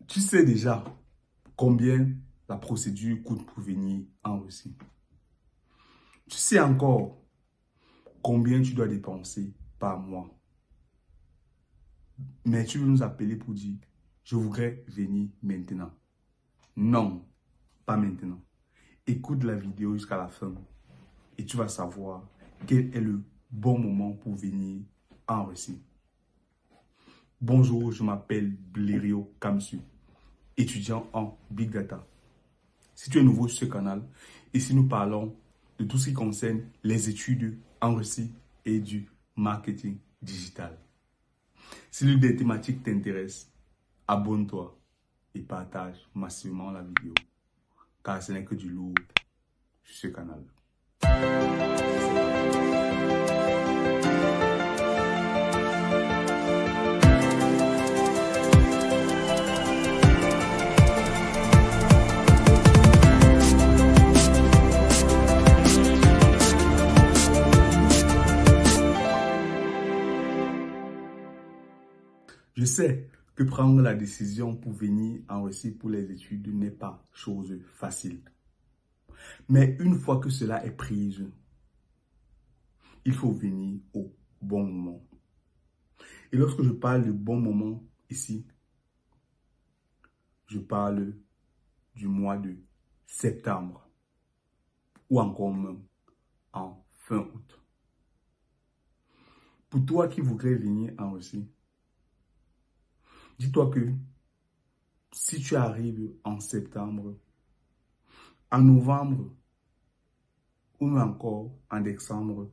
Tu sais déjà combien la procédure coûte pour venir en Russie. Tu sais encore combien tu dois dépenser par mois. Mais tu veux nous appeler pour dire, je voudrais venir maintenant. Non, pas maintenant. Écoute la vidéo jusqu'à la fin et tu vas savoir quel est le bon moment pour venir en Russie. Bonjour, je m'appelle Blériot Kamsu, étudiant en Big Data. Si tu es nouveau sur ce canal, ici nous parlons de tout ce qui concerne les études en Russie et du marketing digital. Si l'une des thématiques t'intéresse, abonne-toi et partage massivement la vidéo, car ce n'est que du lourd sur ce canal. Je sais que prendre la décision pour venir en Russie pour les études n'est pas chose facile. Mais une fois que cela est pris, il faut venir au bon moment. Et lorsque je parle de bon moment ici, je parle du mois de septembre ou encore même en fin août. Pour toi qui voudrais venir en Russie, dis-toi que si tu arrives en septembre, en novembre ou même encore en décembre,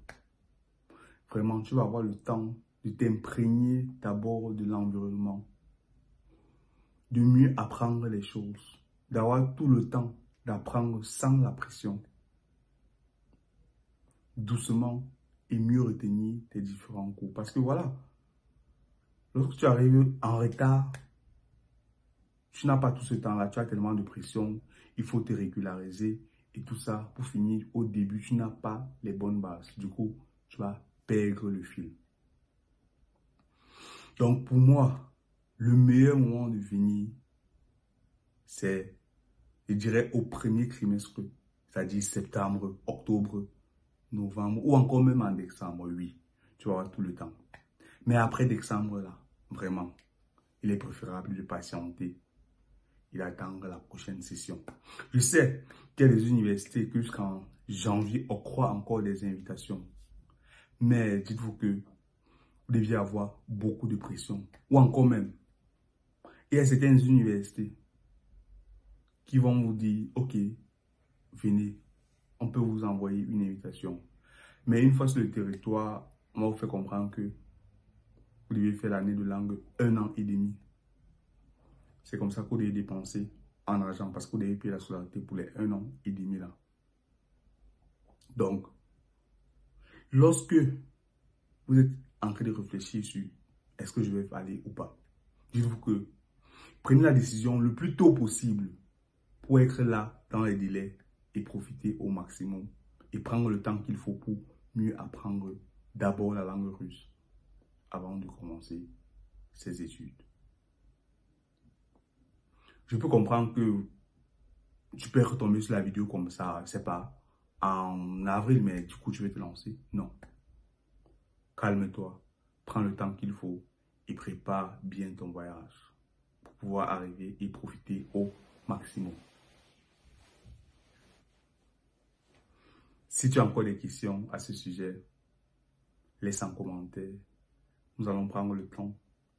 vraiment tu vas avoir le temps de t'imprégner d'abord de l'environnement, de mieux apprendre les choses, d'avoir tout le temps d'apprendre sans la pression, doucement et mieux retenir tes différents cours. Parce que voilà, lorsque tu arrives en retard, tu n'as pas tout ce temps-là, tu as tellement de pression, il faut te régulariser et tout ça, pour finir, au début, tu n'as pas les bonnes bases. Du coup, tu vas perdre le fil. Donc, pour moi, le meilleur moment de venir, c'est, je dirais, au premier trimestre, c'est-à-dire septembre, octobre, novembre, ou encore même en décembre, oui, tu vas avoir tout le temps. Mais après décembre, là, vraiment, il est préférable de patienter et d'attendre la prochaine session. Je sais qu'il y a des universités que jusqu'en janvier, on croit encore des invitations. Mais dites-vous que vous deviez avoir beaucoup de pression. Ou encore même, il y a certaines universités qui vont vous dire, ok, venez, on peut vous envoyer une invitation. Mais une fois sur le territoire, on va vous faire comprendre que vous devez faire l'année de langue 1 an et demi. C'est comme ça que vous devez dépenser en argent parce que vous devez payer la scolarité pour les 1 an et demi là. Donc, lorsque vous êtes en train de réfléchir sur est-ce que je vais aller ou pas, dites-vous que prenez la décision le plus tôt possible pour être là dans les délais et profiter au maximum et prendre le temps qu'il faut pour mieux apprendre d'abord la langue russe avant de commencer ses études. Je peux comprendre que tu peux retomber sur la vidéo comme ça, je sais pas, en avril, mais du coup tu vas te lancer. Non. Calme-toi, prends le temps qu'il faut et prépare bien ton voyage pour pouvoir arriver et profiter au maximum. Si tu as encore des questions à ce sujet, laisse un commentaire. Nous allons prendre le temps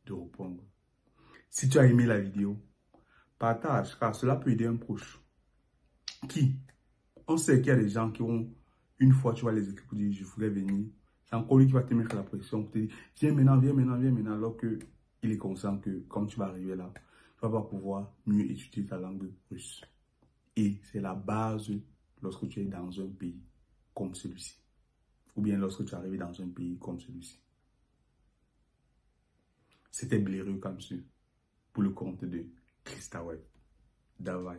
de répondre. Si tu as aimé la vidéo, partage car cela peut aider un proche. On sait qu'il y a des gens qui ont, une fois tu vas les écrire pour dire je voudrais venir, c'est encore lui qui va te mettre la pression pour te dire viens maintenant, viens maintenant, viens maintenant, alors qu'il est conscient que quand tu vas arriver là, tu vas pas pouvoir mieux étudier ta langue russe. Et c'est la base lorsque tu es dans un pays comme celui-ci. Ou bien lorsque tu arrives dans un pays comme celui-ci. C'était Blériot Kamsu pour le compte de Christa Web. Davai.